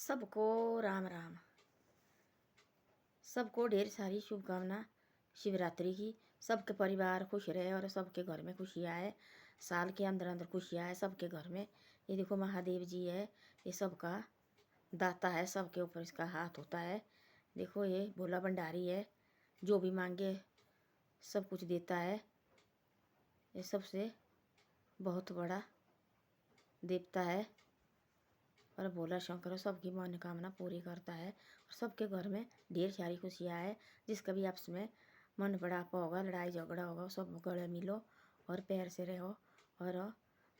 सबको राम राम। सबको ढेर सारी शुभकामना शिवरात्रि की। सबके परिवार खुश रहे और सबके घर में खुशी आए। साल के अंदर अंदर खुशी आए सबके घर में। ये देखो महादेव जी है, ये सबका दाता है, सबके ऊपर इसका हाथ होता है। देखो ये भोला भंडारी है, जो भी मांगे सब कुछ देता है। ये सबसे बहुत बड़ा देवता है और भोला शंकर सबकी मनोकामना पूरी करता है। और सबके घर में ढेर सारी खुशियाँ है। जिसका भी आपस में मन बढ़ापा होगा, लड़ाई झगड़ा होगा, सब गले मिलो और प्यार से रहो। और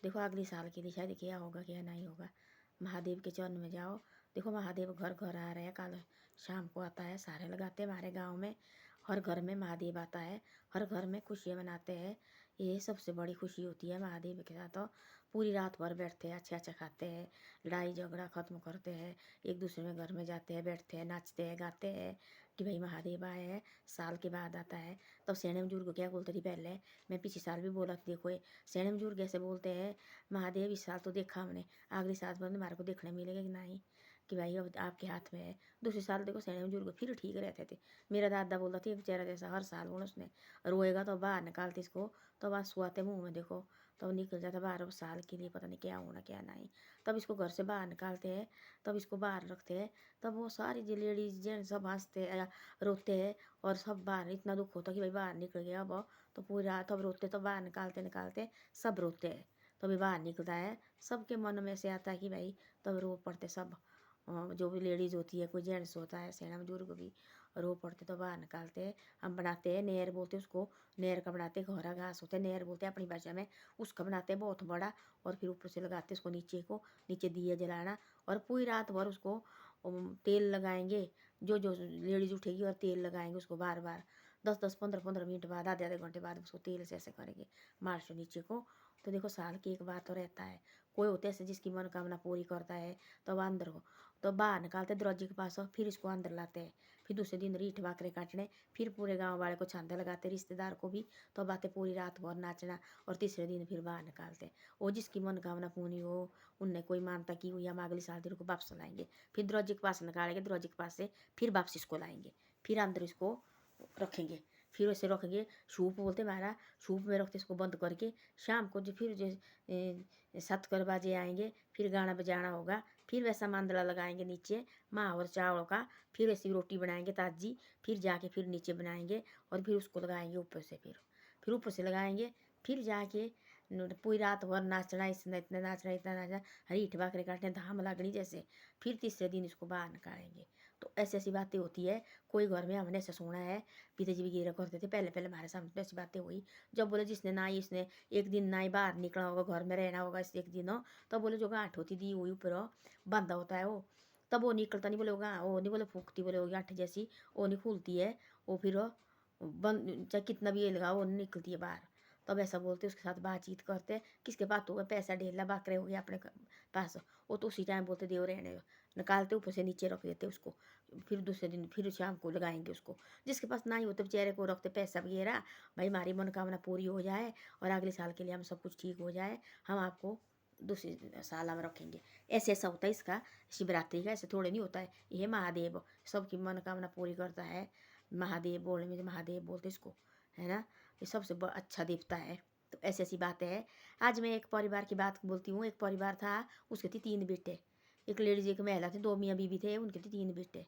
देखो अगले साल के लिए शायद क्या होगा क्या नहीं होगा। महादेव के चरण में जाओ। देखो महादेव घर घर आ रहे हैं, कल शाम को आता है, सारे लगाते हैं हमारे गाँव में। हर घर में महादेव आता है, हर घर में खुशियाँ मनाते हैं। ये सबसे बड़ी खुशी होती है महादेव के साथ। तो पूरी रात भर बैठते हैं, अच्छा अच्छा खाते हैं, लड़ाई झगड़ा ख़त्म करते हैं, एक दूसरे में घर में जाते हैं, बैठते हैं, नाचते हैं, गाते हैं कि भाई महादेव आए हैं, साल के बाद आता है। तब सेने बुजुर्ग को क्या बोलते थे पहले, मैं पिछले साल भी बोला था, देखो ये सेने बुजुर्ग ऐसे बोलते हैं, महादेव इस साल तो देखा हमने, अगले साल बाद हमारे को देखने मिलेगा कि नहीं, कि भाई अब आपके हाथ में है। दूसरे साल देखो सेने बुजुर्ग फिर ठीक रहते थे। मेरा दादा बोलता था बेचारा जैसा हर साल बोला उसने, रोएगा तो बाहर निकालते इसको, तो आंसू आते मुँह में देखो, तो निकल जाता बाहर। अब साल के लिए पता नहीं क्या होना क्या नहीं। तब इसको घर से बाहर निकालते हैं, तब इसको बाहर रखते हैं। तब वो सारी जो लेडीज जेंट्स सब हंसते हैं, रोते हैं और सब बाहर इतना दुख होता कि भाई बाहर निकल गया अब। तो पूरी रात अब रोते, तो बाहर निकालते निकालते सब रोते हैं। तभी बाहर निकलता है, सबके मन में से आता है कि भाई, तब रो पड़ते सब। जो भी लेडीज़ होती है, कोई जेंट्स होता है, सेना बुजुर्ग भी रो पड़ते तो बाहर निकालते हैं। हम बनाते हैं नेर, बोलते उसको, नेर का बनाते, घोड़ा घास होता है, नेर बोलते हैं अपनी भाषा में, उसका बनाते हैं बहुत बड़ा। और फिर ऊपर से लगाते उसको नीचे को, नीचे दिया जलाना। और पूरी रात भर उसको तेल लगाएंगे, जो जो लेडीज उठेगी और तेल लगाएंगे उसको बार बार, 10-10 15-15 मिनट बाद, आधे आधे घंटे बाद उसको तेल से ऐसे करेंगे मार्च नीचे को। तो देखो साल की एक बार तो रहता है। कोई होते ऐसे जिसकी मनोकामना पूरी करता है, तो अब अंदर हो, तो बाहर निकालते दरवाजे के पास, फिर इसको अंदर लाते हैं। फिर दूसरे दिन रीठ बाकरे काटने, फिर पूरे गांव वाले को छांदे लगाते, रिश्तेदार को भी, तो बातें पूरी रात भर नाचना। और तीसरे दिन फिर बाहर निकालते। वो जिसकी मनोकामना पूरी हो, उनने कोई मानता की हुई, हम अगले साल तेरे को वापस लाएंगे। फिर दरवाजे के पास निकालेंगे, दरवाजे के पास से फिर वापस इसको लाएंगे, फिर अंदर इसको रखेंगे। फिर वैसे रखेंगे, सूप बोलते हमारा, सूप में रखते इसको बंद करके। शाम को जो फिर जो 7 बजे आएंगे, फिर गाना बजाना होगा, फिर वैसा मांदला लगाएंगे नीचे माँ और चावल का। फिर वैसी रोटी बनाएंगे ताजी, फिर जाके फिर नीचे बनाएंगे और फिर उसको लगाएंगे ऊपर से। फिर ऊपर से लगाएंगे, फिर जाके पूरी रात भर नाचना, इतना नाचना इतना नाचना, रीठ बाकरे काटने, धाम लगनी जैसे। फिर तीसरे दिन इसको बाहर निकालेंगे। तो ऐसी ऐसी बातें होती है। कोई घर में हमने ऐसा सुना है, पिताजी भी गिरा करते थे पहले पहले हमारे सामने, तो ऐसी बातें हुई। जब बोले जिसने ना इसने एक दिन ना ही बाहर निकला होगा, घर में रहना होगा इस एक दिन हो, तब बोले जो गांठ होती दी हुई ऊपर बंधा होता है वो, तब वो निकलता नहीं, बोले वो नहीं बोले फूकती, बोले वो गांठ जैसी वो नहीं खुलती है, वो फिर बंद चाहे कितना भी ये लगा वो निकलती है बाहर। तब ऐसा बोलते, उसके साथ बातचीत करते, किसके पास तो पैसा ढेला बाकरे हो गया अपने पास, वो तो उसी टाइम बोलते देव रहने दो। निकालते ऊपर से नीचे रख देते उसको। फिर दूसरे दिन फिर शाम को लगाएंगे उसको। जिसके पास ना ही होते बेचारे को रखते पैसा वगैरह, भाई हमारी मनोकामना पूरी हो जाए और अगले साल के लिए हम सब कुछ ठीक हो जाए, हम आपको दूसरे साल हम रखेंगे। ऐसे ऐसा होता है इसका शिवरात्रि का, ऐसे थोड़े नहीं होता है। ये महादेव सबकी मनोकामना पूरी करता है। महादेव बोलने में महादेव बोलते इसको, है ना, ये सबसे अच्छा देवता है। तो ऐसी ऐसी बातें हैं। आज मैं एक परिवार की बात बोलती हूँ। एक परिवार था, उसके थे 3 बेटे, एक लेडीज एक महिला थी, 2 मियाँ बीवी थे, उनके थे 3 बेटे।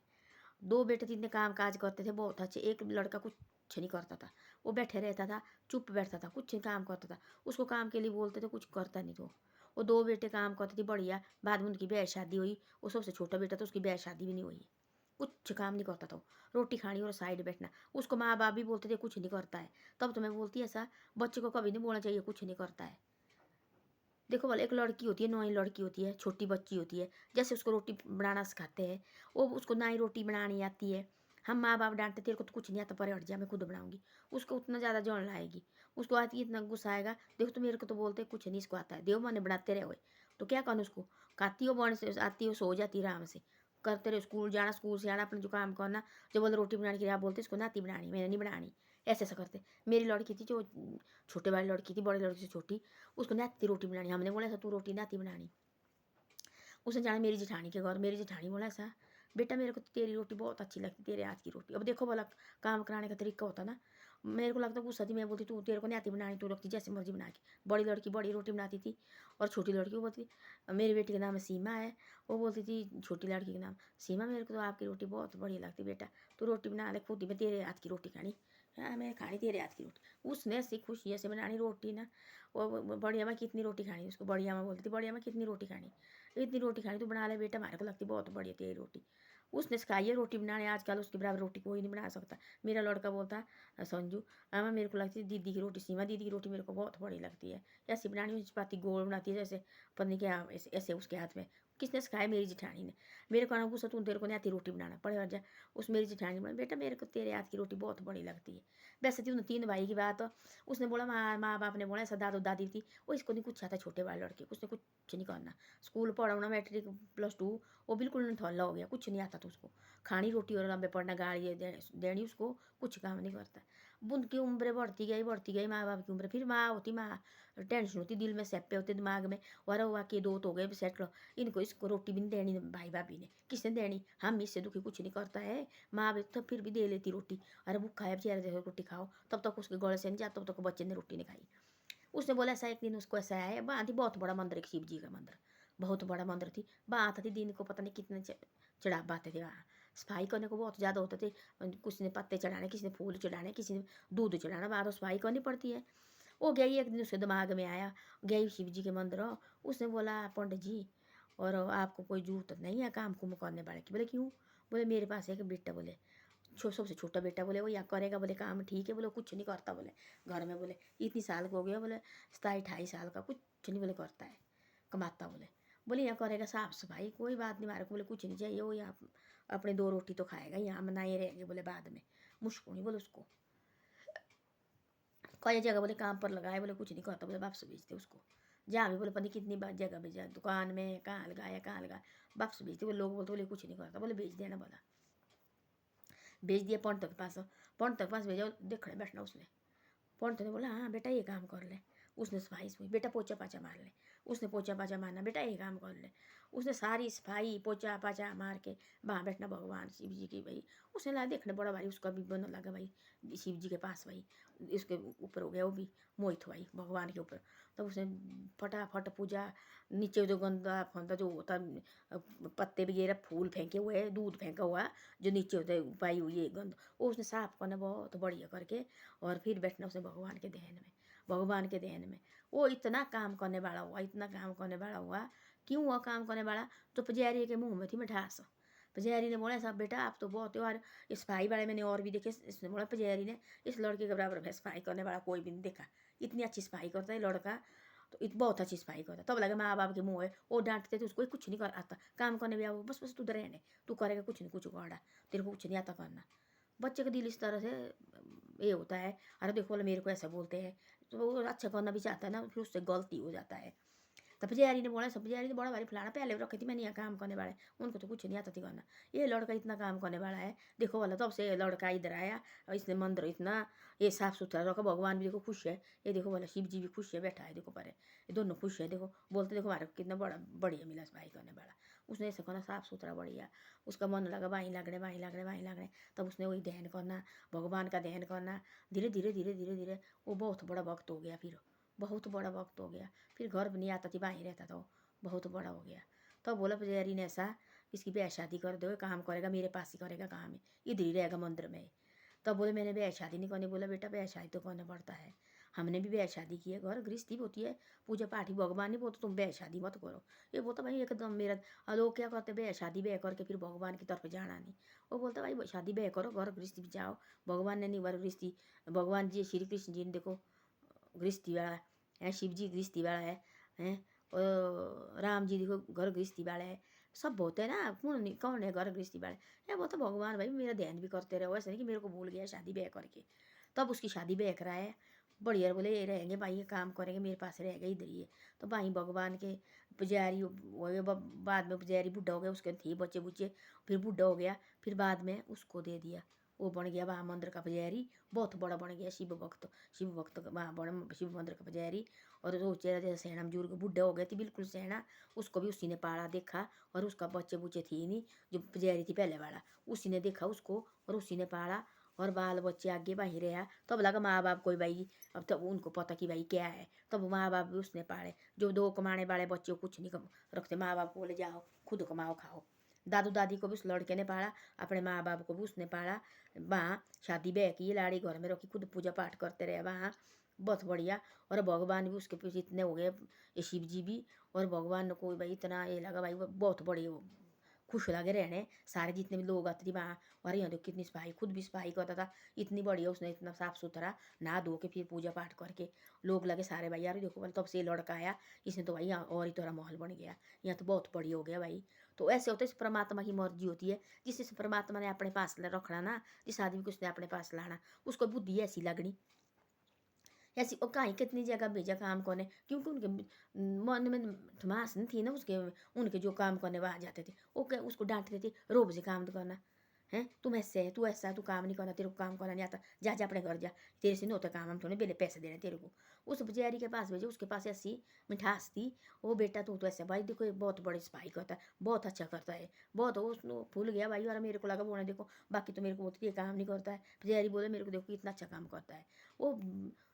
2 बेटे 3 काम काज करते थे बहुत अच्छे। एक लड़का कुछ नहीं करता था, वो बैठे रहता था, चुप बैठता था, कुछ नहीं काम करता था। उसको काम के लिए बोलते थे, कुछ करता नहीं। तो वो 2 बेटे काम करते थे बढ़िया। बाद में उनकी ब्याह शादी हुई। वो सबसे छोटा बेटा था, उसकी ब्याह शादी भी नहीं हुई, कुछ काम नहीं करता था। रोटी खानी और साइड बैठना। उसको माँ बाप भी बोलते थे कुछ नहीं करता है। तब तो मैं बोलती ऐसा बच्चे को कभी नहीं बोलना चाहिए कुछ नहीं करता है। देखो बोले एक लड़की होती है, नई लड़की होती है, छोटी बच्ची होती है, जैसे उसको रोटी बनाना सिखाते हैं, वो उसको ना ही रोटी बनानी आती है। हम माँ बाप डांटते तेरे को तो कुछ नहीं आता, परे हट जा मैं खुद बनाऊंगी। उसको उतना ज़्यादा जौन लाएगी, उसको आती है इतना गुस्सा आएगा। देखो तो मेरे को तो बोलते कुछ नहीं इसको आता है, देव माने बनाते रहे। तो क्या कहूँ उसको, खाती हो बन से आती हो, सो जाती आराम से, करते रहे, स्कूल जाना, स्कूल से आना, अपना जो काम करना। जो बोले रोटी बनाने की आप बोलते इसको नाती बनानी, मैंने नहीं बनानी, ऐसे ऐसा करते। मेरी लड़की थी जो छोटे वाली लड़की थी, बड़ी लड़की से छोटी, उसको नाती रोटी बनानी, हमने बोला था तू रोटी नाती बनानी। उसने जाना मेरी जेठानी के घर, मेरी जेठानी बोला ऐसा, बेटा मेरे को तो तेरी रोटी बहुत अच्छी लगती, तेरे हाथ की रोटी। अब देखो भला काम कराने का तरीका होता ना। मेरे को लगता गुस्सा थी, मैं बोलती तू, तेरे को नहीं आती बनानी, तू रखती जैसे मर्जी बना के। बड़ी लड़की बड़ी रोटी बनाती थी और छोटी लड़की वो बोलती, मेरी बेटी का नाम सीमा है, वो बोलती थी छोटी लड़की का नाम, सीमा मेरे को तो आपकी रोटी बहुत बढ़िया लगती बेटा, तू रोटी बना ले खुद ही, मैं तेरे हाथ की रोटी खानी। हाँ मैं खानी तेरे हाथ की रोटी। उसने ऐसी खुशी ऐसे बनानी रोटी ना। वो बढ़िया में कितनी रोटी खानी, उसको बढ़िया में बोलती थी, बढ़िया में कितनी रोटी खानी, इतनी रोटी खानी, तू बना ले बेटा, हमारे को लगती बहुत बढ़िया तेरी रोटी। उसने सिखाई है रोटी बनाने, आजकल उसके बराबर रोटी कोई नहीं बना सकता। मेरा लड़का बोलता संजू, मामा मेरे को लगती है दीदी की रोटी, सीमा दीदी की रोटी मेरे को बहुत बड़ी लगती है, ऐसी बनानी में चपाती गोल बनाती है जैसे पता नहीं क्या ऐसे उसके हाथ में। किसने सिखाया? मेरी जेठानी ने। मेरे को ना गुस्सा, तू तेरे को नहीं आती रोटी बनाना, पड़े जा। उस मेरी जेठानी ने बोला बेटा मेरे को तेरे हाथ की रोटी बहुत बड़ी लगती है। वैसे थी उन 3 भाई की बात। उसने बोला माँ बाप ने बोला ऐसा, दादो दादी थी, वो इसको नहीं कुछ आता, छोटे वाले लड़के को उसने कुछ नहीं करना, स्कूल पढ़ाना मैट्रिक +2 वो बिल्कुल थल्ला हो गया, कुछ नहीं आता था उसको। खानी रोटी और लंबे पड़ना, गाड़ी देनी उसको, कुछ काम नहीं करता। उनकी उम्र बढ़ती गई, माँ बाप की उम्र, फिर माँ होती, माँ टेंशन होती, दिल में सैपे होते दिमाग में, और हुआ कि 2 तो हो गए सेटल, इनको इसको रोटी भी नहीं देनी भाई भाभी ने, किसने देनी, हम इससे दुखी कुछ नहीं करता है। माँ भी तो फिर भी दे लेती रोटी, अरे भूखा है बेचारा, देखो रोटी खाओ, तब तक उसके गले से नहीं जाता, तब तक बच्चे ने रोटी नहीं खाई। उसने बोला ऐसा, एक दिन उसको ऐसा आया, वहाँ थी बहुत बड़ा मंदिर, एक शिव जी का मंदिर, बहुत बड़ा मंदिर थी, वहाँ आती थी दिन को पता नहीं कितने चढ़ावा आते थे वहाँ, सफाई करने को बहुत ज़्यादा होते थे, किसी ने पत्ते चढ़ाने, किसी ने फूल चढ़ाने, किसी ने दूध चढ़ाना, वहाँ तो सफाई करनी पड़ती है। वो गई एक दिन, उसके दिमाग में आया, गई शिव जी के मंदिर, उसने बोला पंडित जी और आपको कोई जरूरत नहीं है काम कुम करने वाले की? बोले क्यों? बोले मेरे पास एक बेटा, बोले सबसे छोटा बेटा, बोले वो यहाँ करेगा, बोले काम ठीक है, बोले कुछ नहीं करता, बोले घर में, बोले इतनी साल का हो गया, बोले 27-28 साल का, कुछ नहीं बोले करता है, कमाता, बोले यहाँ करेगा साफ सफाई, कोई बात नहीं, हमारे को बोले कुछ नहीं चाहिए, वो यहाँ अपने 2 रोटी तो खाएगा, यहाँ बनाए रहेंगे, बोले बाद में मुश्किल नहीं, बोले उसको कई जगह बोले काम पर लगाए, बोले कुछ नहीं करता, बोले वापस भेजते उसको, जहाँ भी बोले पता नहीं कितनी बार जगह भेजा, दुकान में कहाँ लगाया कहाँ लगाया, वापस भेजते, बोले लोग बोलते बोले कुछ नहीं करता, बोले भेज देना, बोला भेज दिया पंडित के पास। पंडित के पास भेजा, देख खड़े बैठना उसने। पंडित ने बोला हाँ बेटा ये काम कर ले। उसने सफाई सफाई, बेटा पोछा पाछा मार ले। उसने पोछा पाछा मारना, बेटा ये काम कर ले। उसने सारी सफाई पोछा पाछा मार के वहाँ बैठना भगवान शिव जी की भाई। उसने लगा देखने बड़ा भाई, उसका भी बना लगा भाई शिव जी के पास भाई, इसके ऊपर हो गया वो भी मोहित भाई भगवान के ऊपर। तब उसने फटाफट पूजा, नीचे जो गंदा फंदा जो होता, पत्ते वगैरह फूल फेंके हुए, दूध फेंका हुआ जो नीचे होता है पाई हुई है गंद, वो उसने साफ करना बहुत बढ़िया करके, और फिर बैठना उसने भगवान के ध्यान में, भगवान के ध्यान में। वो इतना काम करने वाला हुआ, इतना काम करने वाला हुआ। क्यों हुआ काम करने वाला? तो पुजारी के मुंह में थी मिठास। पुजारी ने बोला साहब बेटा आप तो बहुत हो, और इस भाई वाले मैंने और भी देखे, इसने बोला पुजारी ने इस लड़के के बराबर है सफाई करने वाला कोई भी नहीं देखा, इतनी अच्छी सफाई करता है लड़का, तो बहुत अच्छी सफाई करता। तब लगा माँ बाप के मुँह है, वो डांटते थे उसको, कुछ नहीं कर आता काम करने भी आओ, बस बस तू रहने, तू करेगा कुछ नहीं, कुछ गाड़ा तेरे को कुछ नहीं आता करना। बच्चे का दिल इस तरह से ये होता है, अरे देखो बोले मेरे को ऐसा बोलते हैं, तो वो अच्छा करना भी चाहता है ना, फिर उससे गलती हो जाता है। तो पुजारी ने बोला, सब पुजारी ने बड़ा भारी फलाना पहले रखी थी मैंने यहाँ काम करने वाले, उनको तो कुछ नहीं आता थी करना, ये लड़का इतना काम करने वाला है, देखो वाला तब से ये लड़का इधर आया और इसने मंदिर इतना ये साफ सुथरा रखा, भगवान भी देखो खुश है, ये देखो वाला शिव जी भी खुश है, बैठा है देखो पर ये दोनों खुश है, देखो बोलते देखो हमारे कितना बड़ा बढ़िया मिला भाई करने वाला। उसने ऐसा करना साफ सुथरा बढ़िया, उसका मन लगा वहीं लगने वहीं लगने वहीं लगने, तब उसने वही ध्यान करना, भगवान का ध्यान करना, धीरे धीरे धीरे धीरे धीरे वो बहुत बड़ा वक्त हो गया, फिर बहुत बड़ा वक्त हो गया, फिर घर भी नहीं आता थी, वहीं रहता था वो, बहुत बड़ा हो गया। तब बोला पुजारी ने ऐसा, इसकी ब्याह शादी कर दो, काम करेगा मेरे पास ही करेगा काम है, इधर ही रहेगा मंदिर में। तब बोले मैंने ब्याह शादी नहीं करनी, बोला बेटा ब्याह शादी तो करना पड़ता है, हमने भी ब्याह शादी की है, घर गृहस्थी भी होती है, पूजा पाठ ही भगवान नहीं बोलते तुम ब्याह शादी मत करो, ये बोलता भाई एकदम मेरा। लोग क्या करते ब्याह शादी ब्याह करके फिर भगवान की तरफ जाना नहीं, वो बोलता भाई शादी ब्याह करो, घर गृहस्थी भी जाओ, भगवान ने नहीं, घर गृहस्थी भगवान जी श्री कृष्ण जी ने देखो गृहस्थी वाला है, शिव जी गृहस्थी वाला है, और राम जी देखो घर गृहस्थी वाला है, सब होते हैं ना, कौन है घर गृहस्थी वाले, ये बोलता भगवान भाई मेरा ध्यान भी करते रहो, ऐसा नहीं कि मेरे को भूल गया शादी ब्याह करके। तब उसकी शादी ब्याह कराया, बढ़िया बोले ये रहेंगे भाई, ये काम करेंगे मेरे पास रहेगा इधर ही है। तो भाई भगवान के पुजारी हो गए, बाद में पुजारी बूढ़ा हो गया, उसके थे बच्चे बुच्चे, फिर बूढ़ा हो गया, फिर बाद में उसको दे दिया, वो बन गया वहाँ मंदिर का पुजारी, बहुत बड़ा बन गया शिव भक्त, शिव भक्त वहाँ बड़ा शिव मंदिर का पुजारी। और वो चेहरा जैसे सैणा बुजुर्ग बुढ़ा हो गए थे बिल्कुल सैणा, उसको भी उसी ने पाला देखा। और उसका बच्चे बुच्चे थी नहीं, जो पुजारी थी पहले वाला, उसी ने देखा उसको और उसी ने पाला। और बाल बच्चे आगे वहीं रहा। तब लगा माँ बाप कोई भाई, अब तब उनको पता कि भाई क्या है, तब माँ बाप भी उसने पाले। जो दो कमाने वाले बच्चे कुछ नहीं रखते, माँ बाप को बोले जाओ खुद कमाओ खाओ। दादू दादी को भी उस लड़के ने पाला, अपने माँ बाप को भी उसने पाला। वहाँ शादी ब्याह की, लाड़ी घर में रखी, खुद पूजा पाठ करते रहे वहाँ, बहुत बढ़िया। और भगवान भी उसके पीछे इतने हो गए, ये शिव जी भी। और भगवान को भाई इतना ये लगा भाई, वो बहुत बड़े वो खुश लगे रहने सारे जितने भी लोग आते थे वहाँ। और यहाँ देखो कितनी सफाई, खुद भी सफाई करता था, इतनी बढ़िया उसने, इतना साफ सुथरा नहा धो के फिर पूजा पाठ करके। लोग लगे सारे भाई यार देखो बोले, तब से ये लड़का आया, इसने तो भाई यहाँ और ही तरह माहौल बन गया, यहाँ तो बहुत बढ़िया हो गया भाई। तो ऐसे होते परमात्मा की मर्जी होती है, जिस परमात्मा ने अपने पास रखना ना, जिस आदमी को उसने अपने पास लाना, उसको बुद्धि ऐसी लगनी। ऐसी और कहीं कितनी जगह भेजा काम करने, क्योंकि उनके मन में ठमास नहीं थी ना उसके, उनके जो काम करने वहाँ जाते थे वो क्या उसको डांटते थे, रोब से काम तो करना है, तुम ऐसे है, तू ऐसा है, तू काम नहीं करना, तेरे को काम करना नहीं आता, जा जा अपने घर जा, तेरे से नहीं होता काम, हम थोड़े बेले पैसे दे रहे तेरे को। उस बेचारी के पास भेजो, उसके पास ऐसी मिठास थी। वो बेटा तू तो ऐसा भाई देखो, ये बहुत बड़ी सफाई करता है, बहुत अच्छा करता है, बहुत वो भूल गया भाई। और मेरे को लगा बोलने देखो, बाकी तो मेरे को ये काम नहीं करता है, बेचारी बोले मेरे को देखो इतना अच्छा काम करता है वो।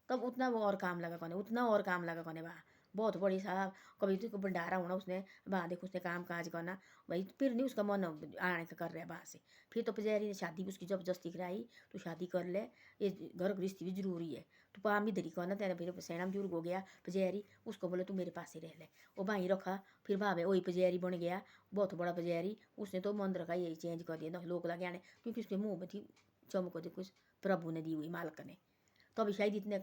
तब उतना वो और काम लगा कोने, उतना और काम लगा कोने वहाँ, बहुत बड़ी साहब। कभी तो भंडारा होना उसने वहाँ, देखो उसने काम काज करना भाई, फिर नहीं उसका मन आने का कर रहा है वहाँ से। फिर तो पुजारी ने शादी भी उसकी जबरदस्ती कराई, तो शादी कर ले, ये घर गृहस्थी भी जरूरी है। तो पाम भी धरी करना तेरा, फिर सैना बुजुर्ग हो गया पुजारी, उसको बोले तू मेरे पास ही रह ले, वो वहीं रखा। फिर भावे वही पुजारी बन गया, बहुत बड़ा पुजारी। उसने तो मंदिर का यही चेंज कर दिया, लोग लगे आने, क्योंकि उसके मुँह में थी चमक दी कुछ प्रभु ने दी हुई, मालक ने। तो अभी शायद इतने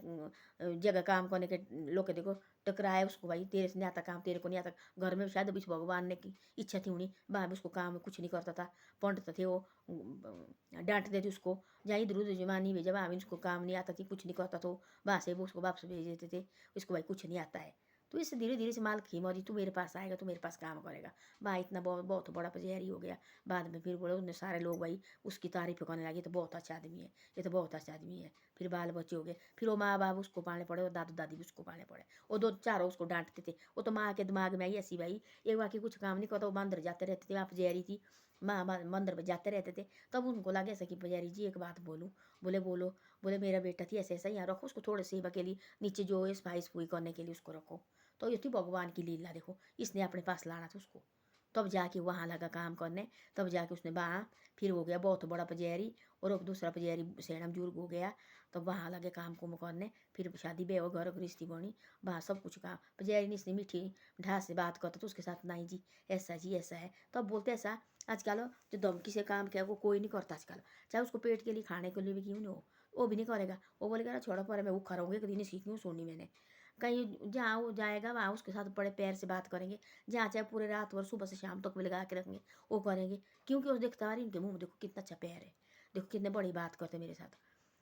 जगह काम करने के लोग देखो टकराए उसको, भाई तेरे से नहीं आता काम, तेरे को नहीं आता। घर में शायद अभी भगवान ने की इच्छा थी उन्हीं, वहाँ भी उसको काम कुछ नहीं करता था। पंडित थे वो, डांटते थे उसको, जहाँ इधर उधर जमानी भेजा, वहाँ भी उसको काम नहीं आता थी, कुछ नहीं करता तो वहाँ से वो उसको वापस भेज देते थे, उसको भाई कुछ नहीं आता है। तो इससे धीरे धीरे से माल की मौजी, तू मेरे पास आएगा, तू मेरे पास काम करेगा। वहाँ इतना बहुत बहुत बड़ा पुजारी हो गया। बाद में फिर बोले उन्हें सारे लोग भाई उसकी तारीफ करने लगे, तो बहुत अच्छा आदमी है, ये तो बहुत अच्छा आदमी है। फिर बाल बच्चे हो गए, फिर वो माँ बाप उसको पालने पड़े, और दादू दादी भी उसको पालने पड़े। वो दो चारों उसको डांटते थे, वो तो माँ के दिमाग में आई ऐसी भाई, एक बाकी कुछ काम नहीं करता, वो मंदिर जाते रहते थे, वहाँ पुजारी थी, माँ मंदिर में जाते रहते थे। तब उनको लगे ऐसा कि पुजारी जी एक बात बोलूँ, बोले बोलो। बोले मेरा बेटा थी ऐसे ऐसा, यहाँ रखो उसको थोड़े सेवा के लिए, नीचे जो है सफाई सफाई करने के लिए उसको रखो। तो ये थी भगवान की लीला, देखो इसने अपने पास लाना था उसको, तब जाके वहाँ लगा काम करने। तब जाके उसने वहाँ फिर हो गया बहुत बड़ा पुजारी, और एक दूसरा पुजारी सैणा बुजुर्ग हो गया। तब वहाँ लगे काम कुम करने, फिर शादी ब्याह हो, घर गृहस्थी बनी, वहाँ सब कुछ काम। पुजारी ने इसने मीठी ढास से बात करता तो उसके साथ, नहीं जी ऐसा है, तब बोलते ऐसा। आजकल जो धमकी से काम किया वो कोई नहीं करता आजकल, चाहे उसको पेट के लिए खाने के लिए भी क्यों नहीं हो, वो भी नहीं करेगा। वो बोलेगा ना छोड़ो पर मैं वो खा एक दिन सीख क्यों सुनी मैंने। कहीं जहाँ वो जाएगा वहाँ उसके साथ बड़े प्यार से बात करेंगे, जहाँ चाहे पूरे रात भर सुबह से शाम तक भी लगा के रखेंगे, वो करेंगे। क्योंकि उस देखता आ रही उनके मुँह में देखो कितना अच्छा प्यार है, देखो कितने बड़ी बात करते मेरे साथ।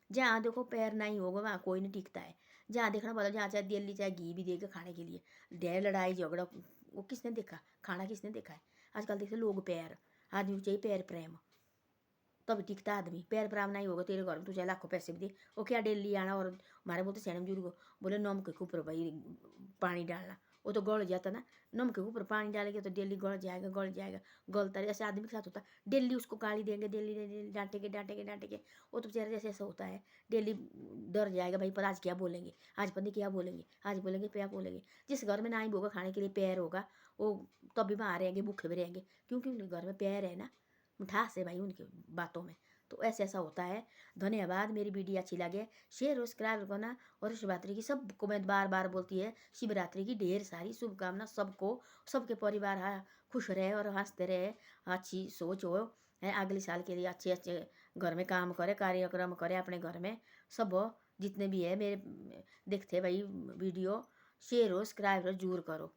जहाँ देखो पैर नहीं होगा वहाँ कोई नहीं टिकता है। जहाँ देखना पड़ता, जहाँ चाहे दिल्ली चाहे घी भी देगा खाने के लिए, ढेर लड़ाई झगड़ा, वो किसने देखा, खाना किसने देखा है। आजकल देखते लोग पैर, आदमी को चाहिए पैर प्रेम, तब टिकता आदमी। पैर प्रेम नहीं होगा तेरे घर में, तू चाहे लाखों पैसे भी दे, वो क्या डेली आना। और हमारे बोलते सैनम जुड़ को बोले नमक के ऊपर भाई पानी डालना, वो तो गल जाता ना। नमक के ऊपर पानी डालेंगे तो डेली गल जाएगा गल जाएगा, गलता है। जैसे आदमी के साथ होता है, डेली उसको गाली देंगे, डेली डेली डांटेंगे डांटेंगे डांटेंगे, वो तो बेचारा जैसे ऐसा होता है डेली डर जाएगा भाई, पर आज क्या बोलेंगे, आज पता नहीं क्या बोलेंगे, आज बोलेंगे क्या बोलेंगे। जिस घर में ना ही होगा खाने के लिए पैर होगा, वो तब भी वहाँ रहेंगे, भूखे भी रहेंगे, क्योंकि उनके घर में पैर है ना, मिठास है भाई उनकी बातों में। तो ऐसे ऐसा होता है। धन्यवाद, मेरी वीडियो अच्छी लगे शेयर और सब्सक्राइब करना। और शिवरात्रि की सबको मैं बार बार बोलती है, शिवरात्रि की ढेर सारी शुभकामना सबको, सबके परिवार खुश रहे और हंसते रहे, अच्छी सोच हो है, अगले साल के लिए अच्छे अच्छे घर में काम करे, कार्यक्रम करे अपने घर में। सब जितने भी है मेरे देखते भाई वीडियो, शेयर और सब्सक्राइब जरूर करो।